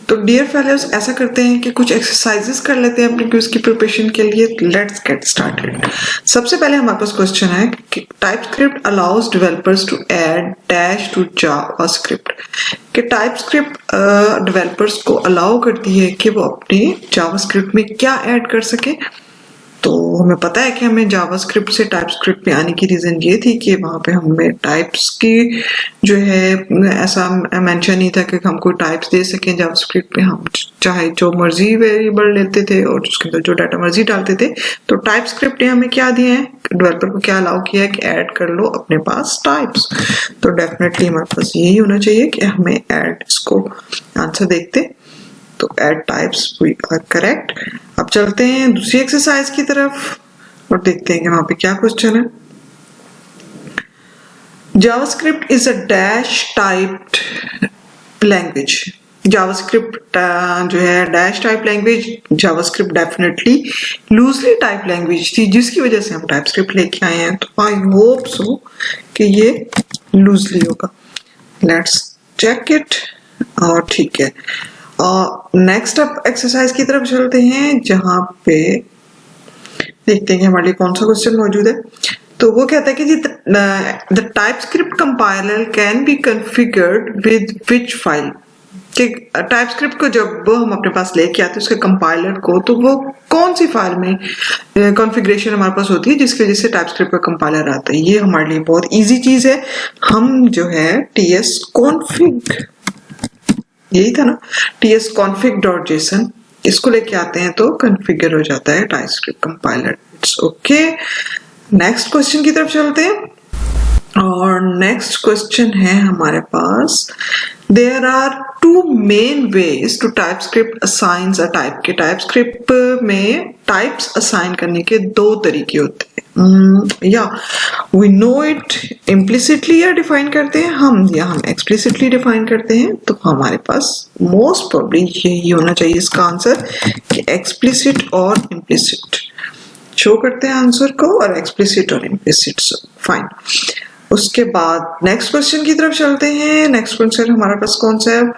तो dear fellows ऐसा करते हैं कि कुछ एक्सरसाइजेस कर लेते हैं अपने क्विज की प्रिपरेशन के लिए। Let's get started. सबसे पहले हमारे पास क्वेश्चन है कि TypeScript allows developers to add dash to JavaScript, कि टाइपस्क्रिप्ट डेवलपर्स को अलाउ करती है कि वो अपने जावास्क्रिप्ट में क्या ऐड कर सके। तो हमें पता है कि हमें जावास्क्रिप्ट से टाइपस्क्रिप्ट में आने की रीजन ये थी कि वहां पे हमें टाइप्स की जो है ऐसा मेंशन नहीं था कि हम कोई टाइप्स दे सकें जावास्क्रिप्ट में। हम चाहे जो मर्जी वेरिएबल लेते थे और उसके अंदर जो डाटा मर्जी डालते थे। तो टाइपस्क्रिप्ट ने हमें क्या दिया है, डेवलपर को क्या अलाउ किया है कि ऐड कर लो अपने पास टाइप्स। तो डेफिनेटली हमारे पास यही होना चाहिए कि हमें ऐड, इसको आंसर देखते तो add types we are correct. अब चलते हैं दूसरी एक्सरसाइज की तरफ और देखते हैं कि वहां पे क्या क्वेश्चन है। JavaScript is a dash typed language. JavaScript जो है dash type language, JavaScript definitely loosely type language थी जिसकी वजह से हम टाइपस्क्रिप्ट लेके आए हैं। तो आई होप सो कि ये लूजली होगा। Let's check it. और ठीक है, नेक्स्ट अप एक्सरसाइज की तरफ चलते हैं जहां पे देखते हैं कि हमारे लिए कौन सा क्वेश्चन मौजूद है। तो वो कहता है कि the TypeScript compiler can be configured with which file. कि टाइपस्क्रिप्ट को जब हम अपने पास लेके आते हैं उसके कंपाइलर को, तो वो कौन सी फाइल में कॉन्फ़िगरेशन हमारे पास होती है जिसकी वजह से टाइपस्क्रिप्ट का कंपाइलर आता है। ये हमारे लिए बहुत इजी चीज है। हम जो है ts config, यही था ना, ts config.json, इसको लेके आते हैं तो कॉन्फ़िगर हो जाता है TypeScript compiler. It's okay. Next question की तरफ चलते हैं और नेक्स्ट क्वेश्चन है हमारे पास, there are two main ways to TypeScript assigns a type. के टाइपस्क्रिप्ट में टाइप्स असाइन करने के दो तरीके होते हैं। या वी नो इट इम्प्लिसिटली या डिफाइन करते हैं हम, या हम एक्सप्लिसिटली डिफाइन करते हैं। तो हमारे पास मोस्ट प्रोबेबली यही होना चाहिए इसका आंसर कि एक्सप्लिसिट और इम्प्लिसिट। शो करते हैं आंसर को और एक्सप्लिसिट और इम्प्लिसिट। फाइन। उसके बाद नेक्स्ट क्वेश्चन की तरफ चलते हैं। नेक्स्ट क्वेश्चन हमारे पास कौन सा है,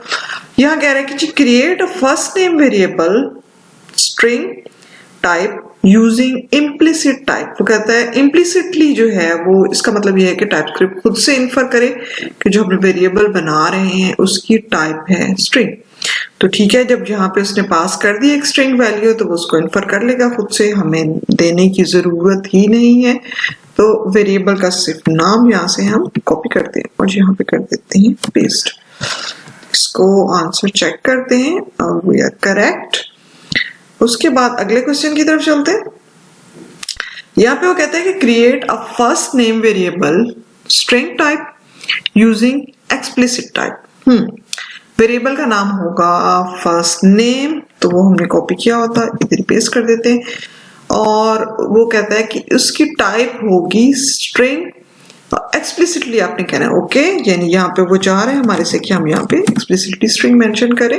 यहाँ कह रहा है कि जी create a first name variable string type using implicit type. वो कहता है इम्प्लिसिटली जो है वो, इसका मतलब ये है कि टाइपस्क्रिप्ट खुद से इन्फर करे कि जो हम वेरिएबल बना रहे हैं उसकी टाइप है स्ट्रिंग। तो ठीक है, जब यहाँ पे उसने पास कर दी एक स्ट्रिंग वैल्यू तो वो उसको इन्फर कर लेगा खुद से, हमें देने की जरूरत ही नहीं है। तो वेरिएबल का सिर्फ नाम यहाँ से हम कॉपी करते हैं और यहाँ पे कर देते हैं पेस्ट। इसको आंसर चेक करते हैं और वी आर करेक्ट। उसके बाद अगले क्वेश्चन की तरफ चलते हैं। यहाँ पे वो कहता है कि create a first name variable string type using explicit type. Variable का नाम होगा फर्स्ट नेम, तो वो हमने कॉपी किया होता, इधर पेस्ट कर देते हैं। और वो कहता है कि उसकी टाइप होगी स्ट्रिंग। एक्सप्लिसिटली आपने कहना है ओके, यानी यहाँ पे वो चाह रहे हैं हमारे से कि हम यहाँ पे एक्सप्लिसिटली स्ट्रिंग मेंशन करें।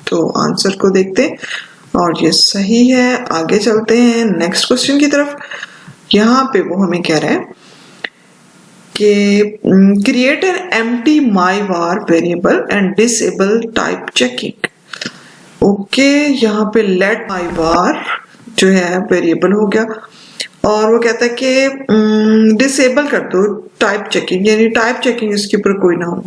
तो आंसर को देखते हैं और ये सही है। आगे चलते हैं नेक्स्ट क्वेश्चन की तरफ। यहाँ पे वो हमें कह रहे हैं कि create an empty my var variable and disable type checking. Okay, यहाँ पे लेट मायवार जो है वेरिएबल हो गया और वो कहता है कि डिसेबल कर दो टाइप चेकिंग, यानी टाइप चेकिंग इसके ऊपर कोई ना हो।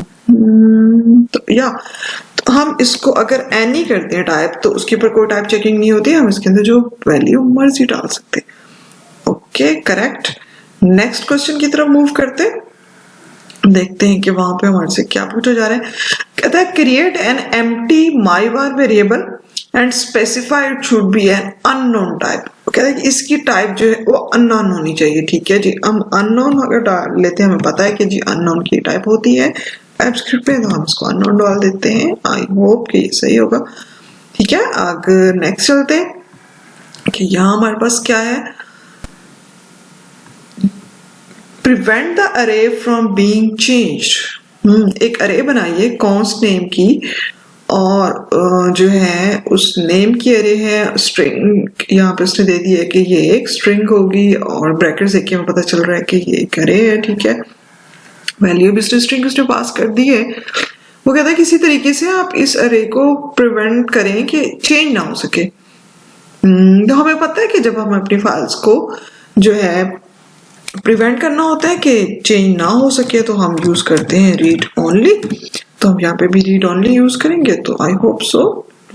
तो हम इसको अगर एनी करते हैं टाइप तो उसके ऊपर कोई टाइप चेकिंग नहीं होती, हम इसके अंदर जो वैल्यू मर्जी डाल सकते हैं। Okay, correct. नेक्स्ट क्वेश्चन की तरफ मूव करते हैं, देखते हैं कि वहां पे हमारे से क्या पूछा जा रहा है। कहता है create an empty my var variable and specify it should be an unknown type. कहता है कि इसकी टाइप जो है वो अननोन होनी चाहिए। ठीक है जी, हम अननोन अगर डाल लेते हैं, हमें पता है कि जी अननोन की टाइप होती है टाइपस्क्रिप्ट में, तो हम इसको अननोन डाल देते हैं। आई होप कि ये सही होगा। ठीक है, आगे नेक्स्ट चलते हैं कि यहाँ हमारे पास क्या है, प्रिवेंट द अरे फ्रॉम बीइंग चेंज्ड। एक अरे बनाइए कॉन्स्ट नेम की और जो है उस नेम की अरे है स्ट्रिंग, यहाँ पे उसने दे दिया है कि ये एक स्ट्रिंग होगी और ब्रैकेट देख के हमें पता चल रहा है कि ये एक अरे है। ठीक है, वैल्यू भी स्ट्रिंग उसने पास कर दी है वो कहता है किसी तरीके से आप इस अरे को प्रिवेंट करें कि चेंज ना हो सके। तो हमें पता है कि जब हम अपनी फाइल्स को जो है प्रिवेंट करना होता है कि चेंज ना हो सके तो हम यूज करते हैं रीड ओनली। तो हम यहाँ पे भी रीड ओनली यूज करेंगे, तो I hope so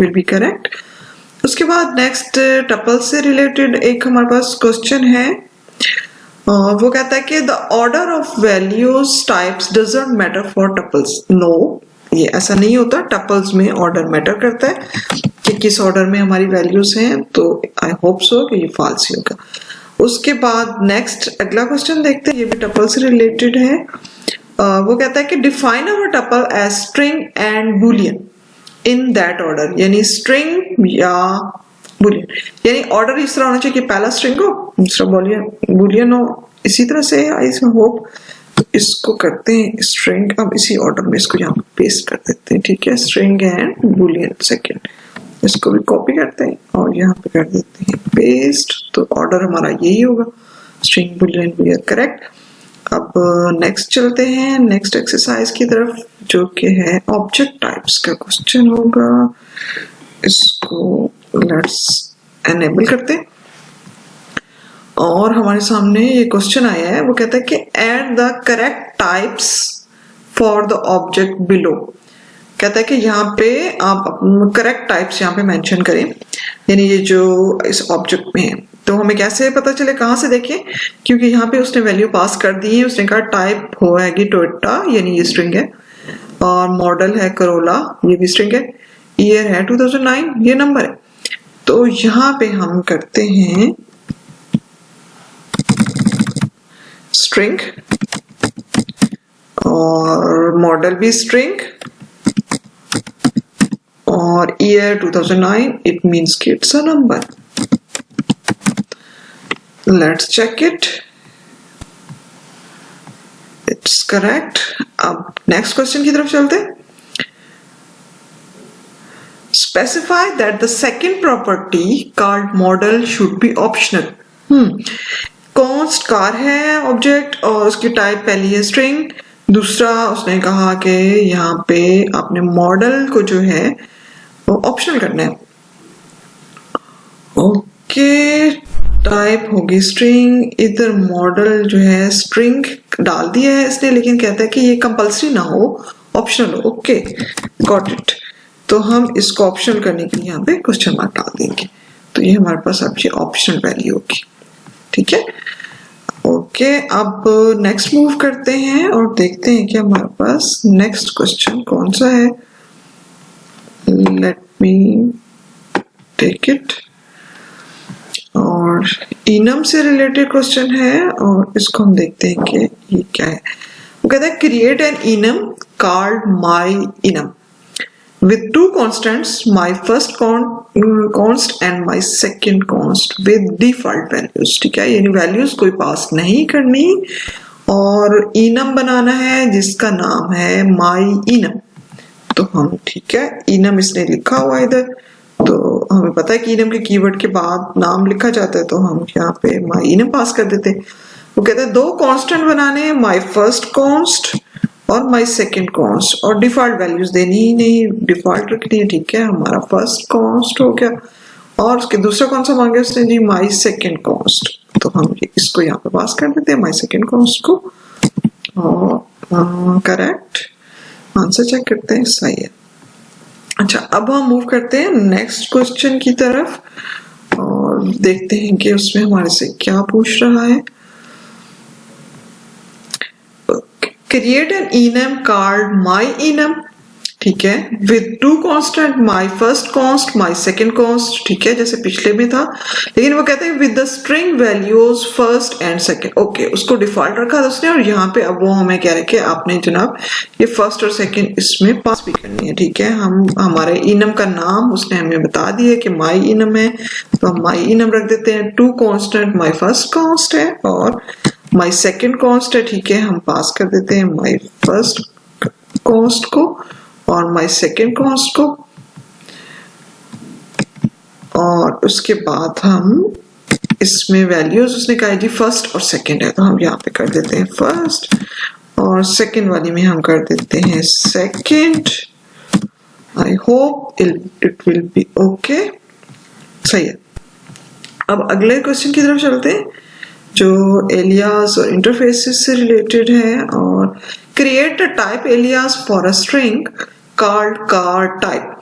will be correct. उसके बाद नेक्स्ट टपल से रिलेटेड एक हमारे पास क्वेश्चन है, वो कहता है कि the order of values types doesn't matter for tuples. No, ये ऐसा नहीं होता, टपल्स में ऑर्डर मैटर करता है कि किस ऑर्डर में हमारी वैल्यूज हैं, तो आई होप सो कि ये फॉल्स ही होगा। उसके बाद नेक्स्ट अगला क्वेश्चन देखते हैं, ये भी टपल से रिलेटेड है। वो कहता है कि define our tuple as string and boolean in that order, यानी स्ट्रिंग या बुलियन, यानी ऑर्डर इस तरह होना चाहिए कि पहला स्ट्रिंग हो, दूसरा बुलियन हो, इसी तरह से आई होप। तो इसको करते हैं स्ट्रिंग, अब इसी ऑर्डर में इसको यहाँ पे पेस्ट कर देते हैं, ठीक है, स्ट्रिंग एंड बुलियन सेकेंड। इसको भी कॉपी करते हैं और यहाँ पे कर देते हैं पेस्ट, तो ऑर्डर हमारा यही होगा, string boolean we are correct. अब नेक्स्ट चलते हैं नेक्स्ट एक्सरसाइज की तरफ, जो कि है ऑब्जेक्ट टाइप्स का क्वेश्चन होगा। इसको लेट्स एनेबल करते हैं और हमारे सामने ये क्वेश्चन आया है, वो कहता है कि add the correct types for the object below. कहता है कि यहाँ पे आप करेक्ट टाइप्स यहाँ पे मेंशन करें, यानी ये जो इस ऑब्जेक्ट में है। तो हमें कैसे पता चले, कहाँ से देखें, क्योंकि यहाँ पे उसने वैल्यू पास कर दी है। उसने कहा टाइप होगी टोयोटा, यानी ये स्ट्रिंग है, और मॉडल है करोला, ये भी स्ट्रिंग है, ईयर है 2009, ये नंबर है। तो यहाँ पे हम करते हैं स्ट्रिंग और मॉडल भी स्ट्रिंग और ईयर 2009, इट मीन्स कि it's a number. Let's check it, it's correct. अब नेक्स्ट क्वेश्चन की तरफ चलते हैं। Specify that the second property called model should be optional. Const car है ऑब्जेक्ट और उसकी टाइप पहली है स्ट्रिंग, दूसरा उसने कहा कि यहाँ पे आपने मॉडल को जो है वो ऑप्शनल करना है। ओके, टाइप होगी स्ट्रिंग, इधर मॉडल जो है स्ट्रिंग डाल दिया है इसने, लेकिन कहता है कि ये कंपल्सरी ना हो, ऑप्शनल हो। Okay, got it. तो हम इसको ऑप्शनल करने के लिए यहाँ पे क्वेश्चन मार्क डाल देंगे, तो ये हमारे पास अब ये ऑप्शनल वैल्यू होगी, ठीक है। ओके, अब नेक्स्ट मूव करते हैं और देखते हैं कि हमारे पास नेक्स्ट क्वेश्चन कौन सा है। लेट मी टेक इट, और इनम से रिलेटेड क्वेश्चन है और इसको हम देखते हैं कि ये क्या है। वो कहता है create N enum called my enum with two constants, my first const and my second const with default values, ठीक है, यानी वैल्यूज कोई पास नहीं करनी और इनम बनाना है जिसका नाम है my इनम। तो हम, ठीक है, इनम इसने लिखा हुआ है इधर, तो हमें पता है कि इनम के कीवर्ड के बाद नाम लिखा जाता है, तो हम यहाँ पे my इनम पास कर देते हैं। वो कहते हैं दो कांस्टेंट बनाने हैं, my first const और माई सेकेंड कॉन्स्ट, और डिफॉल्ट वैल्यूज देनी ही नहीं, डिफॉल्ट रखनी है, ठीक है। हमारा फर्स्ट कॉन्स्ट हो गया और उसके दूसरा कौन सा मांगे उसने जी, माई सेकेंड कॉन्स्ट। तो हम इसको यहाँ पे पास कर देते हैं माई सेकेंड कॉन्स्ट को, और करेक्ट आंसर चेक करते हैं, सही है। अच्छा, अब हम मूव करते हैं नेक्स्ट क्वेश्चन की तरफ और देखते हैं कि उसमें हमारे से क्या पूछ रहा है। Create N enum called my enum, ठीक है, with two constant, my first const, my second const, ठीक है, जैसे पिछले में था, लेकिन वो कहते हैं with the string values first and second. Okay, उसको डिफॉल्ट रखा था उसने, और यहाँ पे अब वो हमें कह रहे कि आपने जनाब ये फर्स्ट और सेकेंड इसमें पास भी करनी है, ठीक है। हम हमारे इनम का नाम उसने हमें बता दिया कि माई इनम है, तो हम माई इनम रख देते हैं। Two constant my first const है और माई सेकेंड कॉन्स्ट है, ठीक है, हम पास कर देते हैं माई फर्स्ट कॉन्स्ट को और माई सेकेंड कॉन्स्ट को, और उसके बाद हम इसमें वैल्यूज उसने कहा जी फर्स्ट और सेकेंड है, तो हम यहाँ पे कर देते हैं फर्स्ट और सेकंड वाली में हम कर देते हैं second. I hope it will B okay. सही है। अब अगले क्वेश्चन की तरफ चलते हैं जो एलियास और इंटरफेसेस से रिलेटेड है। और create a type alias for a string called car type.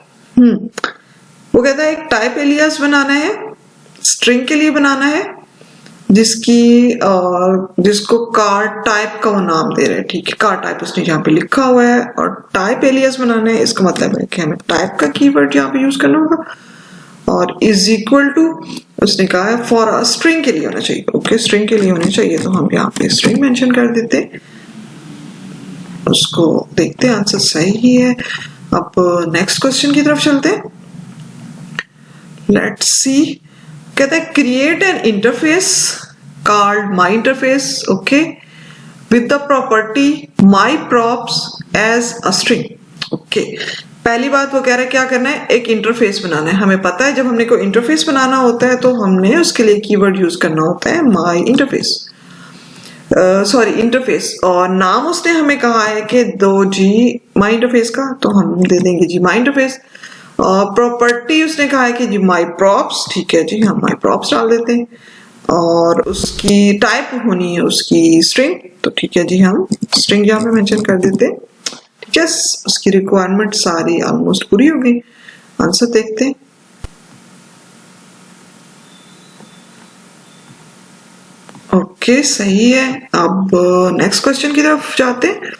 वो कहता है एक टाइप एलियास बनाना है, स्ट्रिंग के लिए बनाना है, जिसको कार टाइप का वो नाम दे रहा है। ठीक है, कार टाइप उसने यहाँ पे लिखा हुआ है और टाइप एलियास बनाना है। इसका मतलब है कि हमें टाइप का कीवर्ड यहाँ पे यूज करना होगा और इज इक्वल टू उसने कहा है फॉर अ स्ट्रिंग के लिए होना चाहिए। ओके, स्ट्रिंग के लिए होने चाहिए तो हम यहाँ पे स्ट्रिंग मेंशन कर देते, उसको देखते हैं आंसर सही ही है। अब नेक्स्ट क्वेश्चन की तरफ चलते हैं। लेट्स सी, कहता है create an interface called my interface, okay, with the property my props as a string. Okay, पहली बात वो कह रहा है क्या करना है, एक इंटरफेस बनाना है। हमें पता है जब हमने कोई इंटरफेस बनाना होता है तो हमने उसके लिए कीवर्ड यूज करना होता है माई इंटरफेस, सॉरी इंटरफेस। और नाम उसने हमें कहा है कि दो जी माई इंटरफेस का, तो हम दे देंगे जी माई इंटरफेस। और प्रॉपर्टी उसने कहा है कि जी माई प्रॉप्स, ठीक है जी, हम माई प्रॉप्स डाल देते हैं। और उसकी टाइप होनी है उसकी स्ट्रिंग, तो ठीक है जी, हम स्ट्रिंग यहाँ पे मेंशन कर देते हैं। ठीक है, उसकी रिक्वायरमेंट सारी ऑलमोस्ट पूरी हो गई। आंसर देखते हैं। ओके, सही है। अब नेक्स्ट क्वेश्चन की तरफ जाते हैं।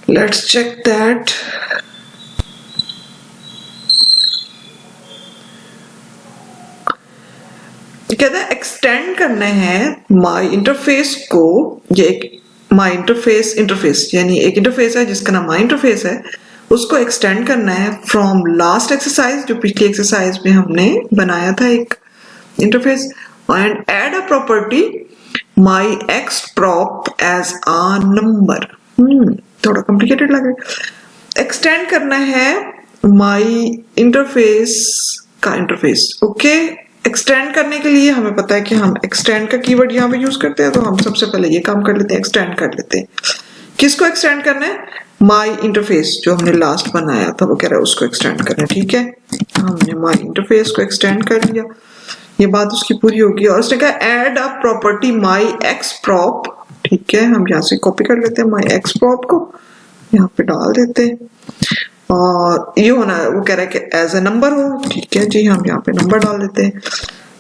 Let's check that. कहता है एक्सटेंड करना है माई इंटरफेस को, ये एक माई इंटरफेस यानी एक इंटरफेस है जिसका नाम माई इंटरफेस है, उसको एक्सटेंड करना है फ्रॉम लास्ट एक्सरसाइज, जो पिछली एक्सरसाइज में हमने बनाया था एक interface, and add a property my X prop as a number. थोड़ा कॉम्प्लिकेटेड लगे। एक्सटेंड करना है माई इंटरफेस का इंटरफेस। ओके, एक्सटेंड करने के लिए हमें पता है कि हम एक्सटेंड का कीवर्ड यहाँ पे यूज करते हैं, तो हम सबसे पहले ये काम कर लेते हैं, एक्सटेंड कर लेते हैं। किसको एक्सटेंड करना है, माई इंटरफेस जो हमने लास्ट बनाया था वो कह रहा है उसको एक्सटेंड करना है। ठीक है, हमने माई इंटरफेस को एक्सटेंड कर लिया, ये बात उसकी पूरी होगी। और उसने कहा add a property my X prop. ठीक है, हम यहाँ से कॉपी कर लेते हैं माई एक्स प्रॉप को, यहाँ पे डाल देते हैं। और ये होना है, वो कह रहा है कि एज ए नंबर हो। ठीक है जी, हम यहाँ पे नंबर डाल देते हैं।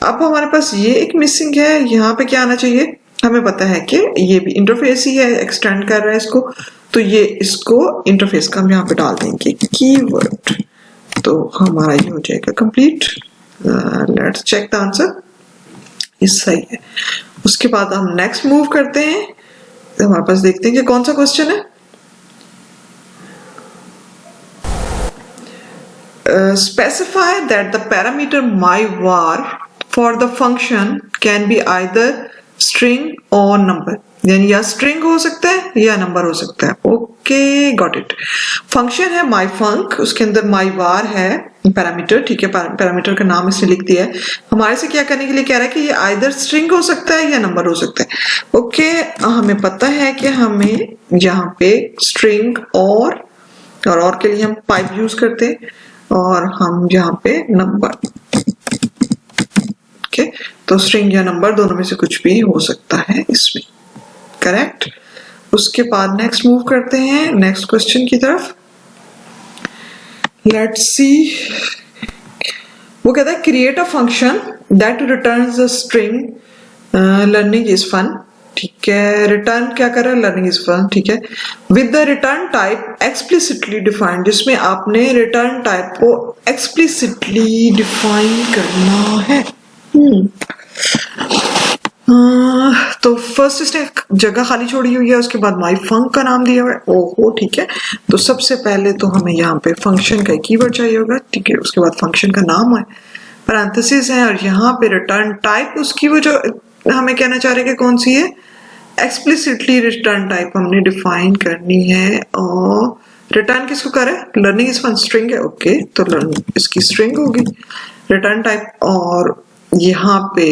अब हमारे पास ये एक मिसिंग है, यहाँ पे क्या आना चाहिए, हमें पता है कि ये भी इंटरफेस ही है, एक्सटेंड कर रहा है इसको, तो ये इसको इंटरफेस का हम यहाँ पे डाल देंगे कीवर्ड, तो हमारा ये हो जाएगा complete. Let's check the answer, इस सही है। उसके बाद हम नेक्स्ट मूव करते हैं, तो हमारे पास देखते हैं कि कौन सा क्वेश्चन है। Specify that the parameter my_var for the function can be either string or number, यानी या स्ट्रिंग हो सकता है या नंबर हो सकता है। Okay, got it. फंक्शन है माई फंक, उसके अंदर माई वार है पैरामीटर। ठीक है, पैरामीटर का नाम इसने लिख दिया है। हमारे से क्या करने के लिए कह रहा है कि ये आइदर स्ट्रिंग हो सकता है या नंबर हो सकता है। ओके, हमें पता है कि हमें यहाँ पे स्ट्रिंग और के लिए हम पाइप यूज करते हैं, और हम यहाँ पे नंबर। ओके, तो स्ट्रिंग या नंबर दोनों में से कुछ भी हो सकता है इसमें, करेक्ट। उसके बाद नेक्स्ट मूव करते हैं नेक्स्ट क्वेश्चन की तरफ। लेट्स सी, वो कहता है create a function that returns a string learning is fun. ठीक है, रिटर्न क्या कर रहा है, लर्निंग इज फन। ठीक है, with the return type explicitly defined, जिसमें आपने रिटर्न टाइप को एक्सप्लिसिटली डिफाइन करना है। तो फर्स्ट इसने जगह खाली छोड़ी हुई है, उसके बाद माई फंक का नाम दिया हुआ है। ओहो, ठीक है, तो सबसे पहले तो हमें यहाँ पे फंक्शन का कीवर्ड चाहिए होगा। ठीक है, उसके बाद फंक्शन का नाम है, पैरेंथेसिस है, और यहाँ पे रिटर्न टाइप उसकी वो जो हमें कहना चाह रहे हैं कि कौन सी है, एक्सप्लिसिटली रिटर्न टाइप हमने डिफाइन करनी है। और रिटर्न किसको कर रहा है, लर्निंग इज फन, स्ट्रिंग है। ओके, तो लर्निंग इसकी स्ट्रिंग होगी रिटर्न टाइप, और यहाँ पे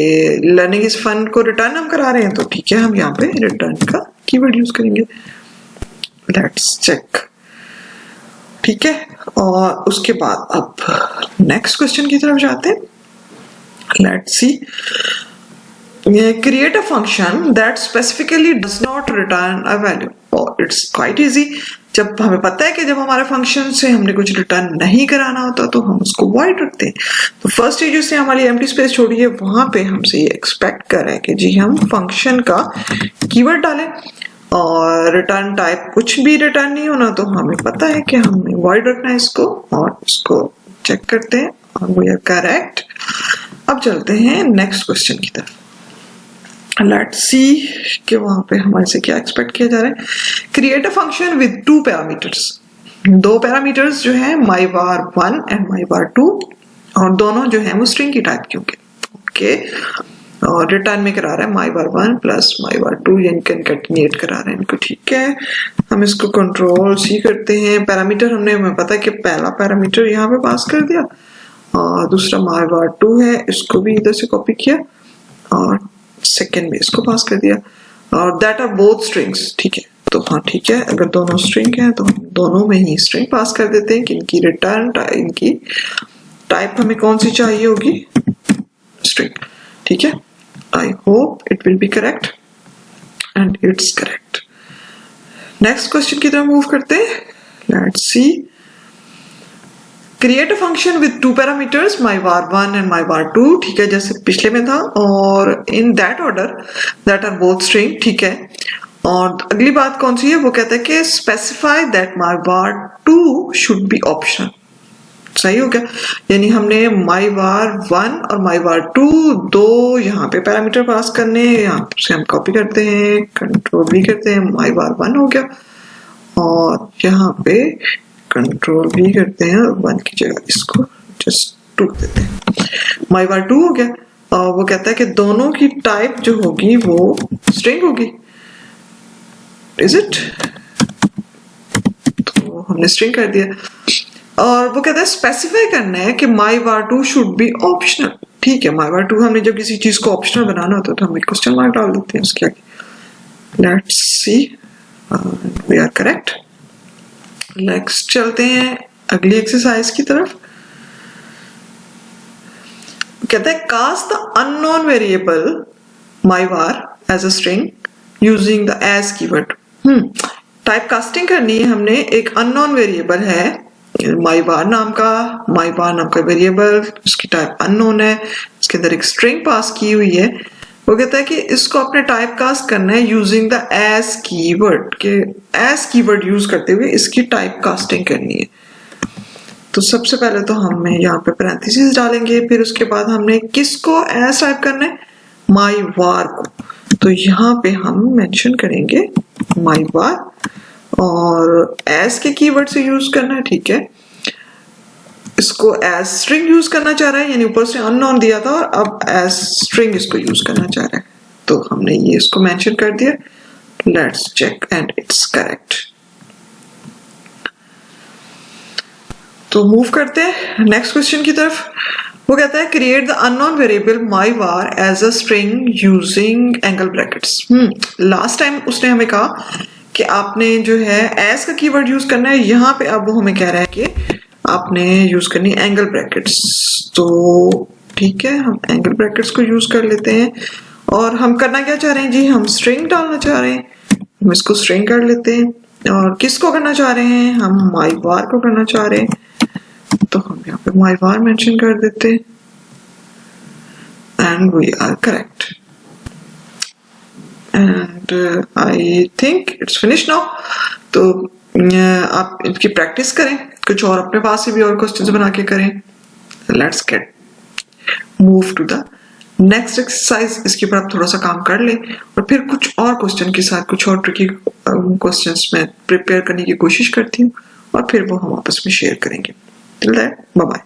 लर्निंग इज फन को रिटर्न हम करा रहे हैं, तो ठीक है, हम यहाँ पे रिटर्न का कीवर्ड यूज करेंगे। लेट्स चेक, ठीक है। और उसके बाद अब नेक्स्ट क्वेश्चन की तरफ जाते हैं। Let's C, create a function that specifically does not return a value। और इट्स क्वाइट इजी, जब हमें पता है कि जब हमारे फंक्शन से हमने कुछ रिटर्न नहीं कराना होता तो हम उसको void रखते हैं। तो फर्स्ट चीज जिसने हमारी एम्प्टी स्पेस छोड़ी है वहां पे हमसे ये एक्सपेक्ट कर रहे हैं कि जी हम फंक्शन का कीवर्ड डालें और रिटर्न टाइप कुछ भी रिटर्न नहीं होना, तो हमें पता है कि हमें void रखना है इसको, और इसको चेक करते हैं और वी आर करेक्ट। अब चलते हैं नेक्स्ट क्वेश्चन की तरफ। लेट्स सी कि वहां पे हमारे से क्या एक्सपेक्ट किया जा रहा है। Create a function with 2 parameters. 2 parameters जो है myvar1 एंड myvar2, और दोनों जो है वो स्ट्रिंग की टाइप के होंगे। ओके, और रिटर्न में करा रहा है myvar1 प्लस myvar2, यानी कंकैटिनेट करा रहा है इनको। ठीक है, हम इसको कंट्रोल सी करते हैं। पैरामीटर हमने, हमें पता है कि पहला पैरामीटर यहाँ पे पास कर दिया और दूसरा myvar2 है, इसको भी इधर से कॉपी किया और सेकेंड में इसको पास कर दिया, और दैट आर बोथ स्ट्रिंग्स। ठीक है, तो हाँ ठीक है, अगर दोनों स्ट्रिंग है तो हम दोनों में ही स्ट्रिंग पास कर देते हैं कि इनकी रिटर्न इनकी टाइप हमें कौन सी चाहिए होगी, स्ट्रिंग। ठीक है, I hope it will be correct and it's correct. Next question की तरफ मूव करते हैं। Let's see, create a function with 2 parameters myvar1 and myvar2। ठीक है, जैसे पिछले में था, और in that order that are both string. ठीक है, और अगली बात कौन सी है, वो कहता है कि specify that myvar2 should be optional. सही हो गया, यानी हमने myvar1 और myvar2 दो यहाँ पे पैरामीटर पास करने, यहाँ से हम कॉपी करते हैं, कंट्रोल भी करते हैं, myvar1 हो गया, और यहाँ पे कंट्रोल भी करते हैं और 1 की जगह इसको जस्ट 2 देते हैं, myvar2 हो गया। और वो कहता है कि दोनों की टाइप जो होगी वो स्ट्रिंग होगी। Is it? तो हमने स्ट्रिंग कर दिया, और वो कहता है स्पेसिफाई करना है कि myvar2 शुड बी ऑप्शनल। ठीक है, myvar2 हमने जब किसी चीज को ऑप्शनल बनाना होता है तो हम एक क्वेश्चन मार्क डाल देते हैं उसके आगे। Let's see, we are correct. Next चलते हैं अगली एक्सरसाइज की तरफ। कहता है cast the unknown variable myvar as a string using the as keyword. Type casting करनी है हमने, एक अननोन वेरिएबल है myvar नाम का वेरिएबल, उसकी टाइप अननोन है, इसके अंदर एक स्ट्रिंग पास की हुई है। वो कहता है कि इसको अपने टाइप कास्ट करना है यूजिंग द एज कीवर्ड, के एज कीवर्ड यूज करते हुए इसकी टाइप कास्टिंग करनी है। तो सबसे पहले तो हमें यहाँ पे पैरेंथेसिस डालेंगे, फिर उसके बाद हमने किसको एज टाइप करना है, myvar को। तो यहाँ पे हम मेंशन करेंगे myvar, और एज के कीवर्ड से यूज करना है। ठीक है, इसको एज स्ट्रिंग यूज करना चाह रहा है, यानी ऊपर से अननोन दिया था और अब एज स्ट्रिंग इसको यूज करना चाह रहा है, तो हमने ये इसको मेंशन कर दिया। Let's check and it's correct. तो मूव करते हैं नेक्स्ट क्वेश्चन की तरफ। वो कहता है create the unknown variable myvar as a string using angle brackets. Last time उसने हमें कहा कि आपने जो है एज का कीवर्ड यूज करना है, यहाँ पे अब वो हमें कह रहा है कि आपने यूज करनी एंगल ब्रैकेट्स। तो ठीक है, हम एंगल ब्रैकेट्स को यूज कर लेते हैं, और हम करना क्या चाह रहे हैं जी, हम स्ट्रिंग डालना चाह रहे हैं, हम इसको स्ट्रिंग कर लेते हैं। और किसको करना चाह रहे हैं, हम myvar को करना चाह रहे हैं, तो हम यहाँ पे myvar मेंशन कर देते हैं and we are correct. And I think it's finish now. तो आप इनकी प्रैक्टिस करें, कुछ और अपने पास से भी और क्वेश्चंस बना के करें। Let's get move to the next exercise. इसके ऊपर आप थोड़ा सा काम कर लें और फिर कुछ और क्वेश्चन के साथ कुछ और ट्रिकी क्वेश्चंस में प्रिपेयर करने की कोशिश करती हूँ, और फिर वो हम आपस में शेयर करेंगे। Till that, bye bye.